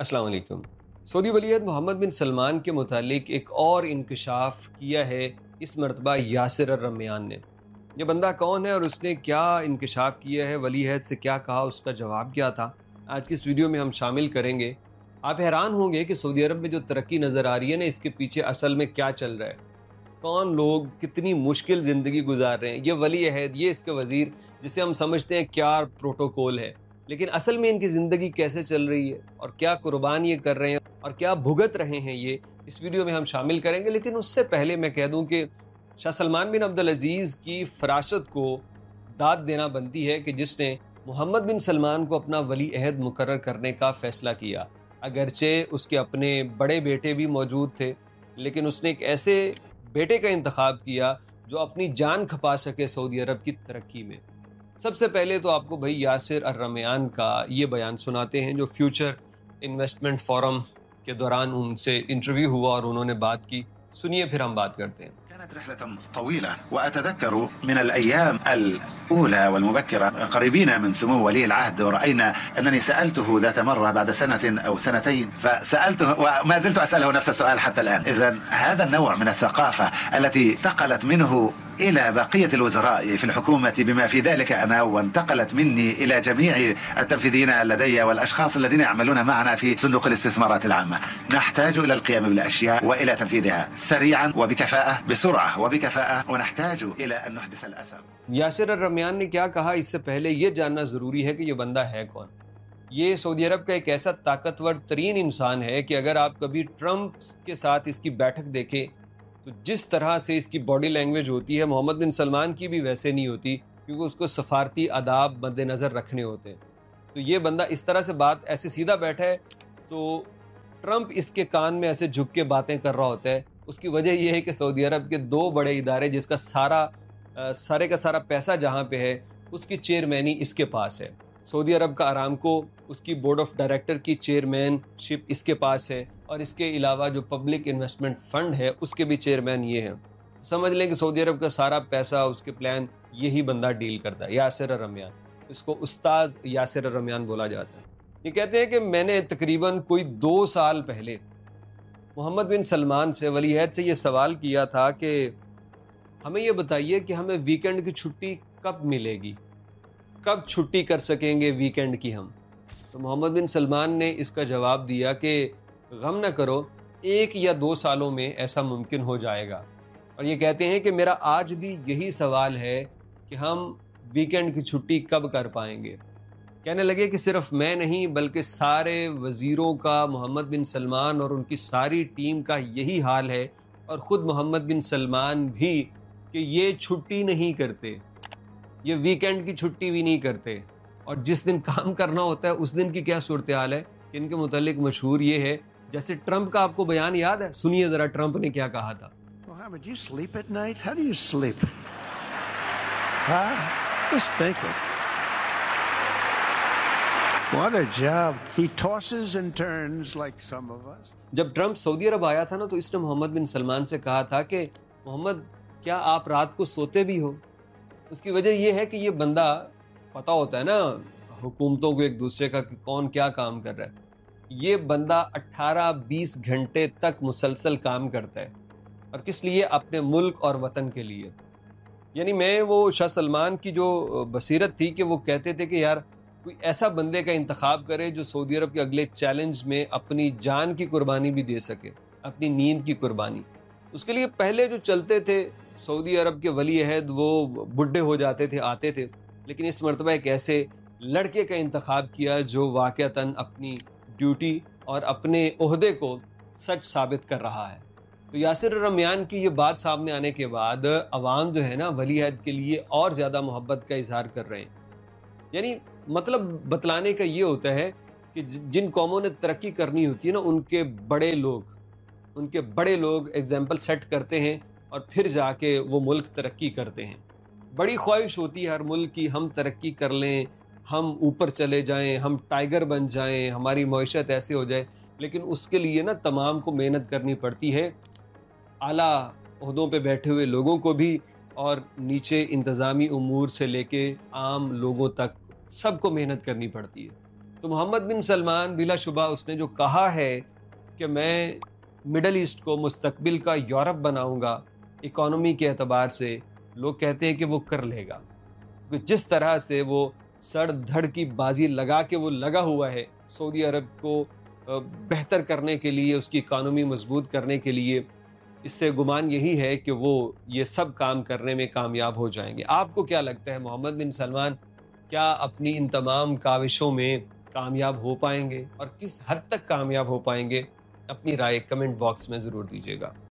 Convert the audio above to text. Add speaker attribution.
Speaker 1: अस्सलाम वालेकुम। सऊदी वलीअहद मोहम्मद बिन सलमान के मुतालिक एक और इंकशाफ किया है इस मरतबा यासिर अर्रहमान ने। ये बंदा कौन है और उसने क्या इंकशाफ किया है, वलीअहद से क्या कहा, उसका जवाब क्या था, आज की इस वीडियो में हम शामिल करेंगे। आप हैरान होंगे कि सऊदी अरब में जो तरक्की नज़र आ रही है ना, इसके पीछे असल में क्या चल रहा है, कौन लोग कितनी मुश्किल ज़िंदगी गुजार रहे हैं। ये वलीअहद, ये इसके वज़ीर, जिसे हम समझते हैं क्या प्रोटोकॉल है, लेकिन असल में इनकी ज़िंदगी कैसे चल रही है और क्या कुर्बान ये कर रहे हैं और क्या भुगत रहे हैं, ये इस वीडियो में हम शामिल करेंगे। लेकिन उससे पहले मैं कह दूं कि शाह सलमान बिन अब्दुल अजीज़ की फरासत को दाद देना बनती है कि जिसने मोहम्मद बिन सलमान को अपना वली अहद मुकर्रर करने का फ़ैसला किया। अगरचे उसके अपने बड़े बेटे भी मौजूद थे, लेकिन उसने एक ऐसे बेटे का इंतखाब किया जो अपनी जान खपा सके सऊदी अरब की तरक्की में। सबसे पहले तो आपको भाई यासिर अर्रहमान का ये बयान सुनाते हैं जो फ्यूचर इन्वेस्टमेंट फोरम के दौरान उनसे इंटरव्यू हुआ और उन्होंने बात की। सुनिए, फिर हम बात करते हैं।
Speaker 2: كانت رحلة طويلة وأتذكر من الأيام الأولى والمبكرة قريبين من سمو ولي العهد، ورأينا أنني سألته ذات مرة بعد سنة أو سنتين، فسألته وما زلت أسأله نفس السؤال حتى الآن. إذن هذا النوع من الثقافة التي انتقلت منه إلى بقية الوزراء في الحكومة بما في ذلك أنا، وانتقلت مني إلى جميع التنفيذيين لدي والأشخاص الذين يعملون معنا في صندوق الاستثمارات العامة. نحتاج إلى القيام بالأشياء وإلى تنفيذها سريعا وبكفاءة، بسرعة وبكفاءة، ونحتاج إلى أن نحدث الأثر.
Speaker 1: यासिर अर्रहमान ने क्या कहा, इससे पहले ये जानना ज़रूरी है कि ये बंदा है कौन। ये सऊदी अरब का एक ऐसा ताकतवर तरीन इंसान है कि अगर आप कभी ट्रंप के साथ इसकी बैठक देखें तो जिस तरह से इसकी बॉडी लैंग्वेज होती है, मोहम्मद बिन सलमान की भी वैसे नहीं होती, क्योंकि उसको सफारती आदाब मद्देनज़र रखने होते हैं। तो ये बंदा इस तरह से बात ऐसे सीधा बैठा है तो ट्रंप इसके कान में ऐसे झुक के बातें कर रहा होता है। उसकी वजह यह है कि सऊदी अरब के दो बड़े इदारे जिसका सारे का सारा पैसा जहाँ पे है उसकी चेयरमैनी इसके पास है। सऊदी अरब का अरामको, उसकी बोर्ड ऑफ डायरेक्टर की चेयरमैनशिप इसके पास है, और इसके अलावा जो पब्लिक इन्वेस्टमेंट फ़ंड है उसके भी चेयरमैन ये हैं। तो समझ लें कि सऊदी अरब का सारा पैसा, उसके प्लान यही बंदा डील करता है, यासिर अर्रहमान। इसको उस्ताद यासिर अर्रहमान बोला जाता है। ये कहते हैं कि मैंने तकरीबन कोई 2 साल पहले मोहम्मद बिन सलमान से, वलीअहद से ये सवाल किया था कि हमें ये बताइए कि हमें वीकेंड की छुट्टी कब मिलेगी, कब छुट्टी कर सकेंगे वीकेंड की हम। तो मोहम्मद बिन सलमान ने इसका जवाब दिया कि गम न करो, 1 या 2 सालों में ऐसा मुमकिन हो जाएगा। और ये कहते हैं कि मेरा आज भी यही सवाल है कि हम वीकेंड की छुट्टी कब कर पाएंगे। कहने लगे कि सिर्फ मैं नहीं बल्कि सारे वज़ीरों का, मोहम्मद बिन सलमान और उनकी सारी टीम का यही हाल है, और ख़ुद मोहम्मद बिन सलमान भी, कि ये छुट्टी नहीं करते, ये वीकेंड की छुट्टी भी नहीं करते, और जिस दिन काम करना होता है उस दिन की क्या सूरत हाल है। इनके मुतालिक मशहूर ये है, जैसे ट्रंप का आपको बयान याद है, सुनिए ज़रा ट्रंप ने क्या कहा था।
Speaker 3: Mohammed, you sleep at night? How do you sleep? Huh? Just thinking. What a job. He tosses and turns like some of us.
Speaker 1: जब ट्रंप सऊदी अरब आया था ना, तो इसने मोहम्मद बिन सलमान से कहा था कि मोहम्मद, क्या आप रात को सोते भी हो। उसकी वजह यह है कि ये बंदा, पता होता है ना हुकूमतों को एक दूसरे का कि कौन क्या काम कर रहा है। ये बंदा 18-20 घंटे तक मुसलसल काम करता है, और किस लिए? अपने मुल्क और वतन के लिए। यानी मैं वो शाह सलमान की जो बसीरत थी कि वो कहते थे कि यार कोई ऐसा बंदे का इंतखाब करे जो सऊदी अरब के अगले चैलेंज में अपनी जान की कुर्बानी भी दे सके, अपनी नींद की कुर्बानी। उसके लिए पहले जो चलते थे सऊदी अरब के वली अहद, वो बुढ़े हो जाते थे, आते थे, लेकिन इस मरतबा एक ऐसे लड़के का इंतखाब किया जो वाक़तन अपनी ड्यूटी और अपने ओहदे को सच साबित कर रहा है। तो यासिर अर्रहमान की ये बात सामने आने के बाद अवाम जो है ना, वली अहद के लिए और ज़्यादा मोहब्बत का इजहार कर रहे हैं। यानी मतलब बतलाने का ये होता है कि जिन कौमों ने तरक्की करनी होती है ना, उनके बड़े लोग एग्जाम्पल सेट करते हैं और फिर जाके वो मुल्क तरक्की करते हैं। बड़ी ख्वाहिश होती है हर मुल्क की, हम तरक्की कर लें, हम ऊपर चले जाएं, हम टाइगर बन जाएं, हमारी मईशत ऐसे हो जाए, लेकिन उसके लिए ना तमाम को मेहनत करनी पड़ती है, आला ओहदों पे बैठे हुए लोगों को भी और नीचे इंतज़ामी उमूर से लेके आम लोगों तक सबको मेहनत करनी पड़ती है। تو محمد بن سلمان بلا شبہ اس نے جو کہا ہے کہ میں مڈل ایسٹ کو مستقبل کا یورپ بناؤں گا اکانومی کے اعتبار سے، لوگ کہتے ہیں کہ وہ کر لے گا، جس طرح سے وہ سڑ دھڑ کی بازی لگا کے وہ لگا ہوا ہے سعودی عرب کو بہتر کرنے کے لیے، اس کی اکانومی مضبوط کرنے کے لیے، اس سے گمان یہی ہے کہ وہ یہ سب کام کرنے میں کامیاب ہو جائیں گے۔ آپ کو کیا لگتا ہے محمد بن سلمان کیا اپنی ان تمام کاوشوں میں کامیاب ہو پائیں گے، اور کس حد تک کامیاب ہو پائیں گے؟ اپنی رائے کمنٹ باکس میں ضرور دیجیے گا۔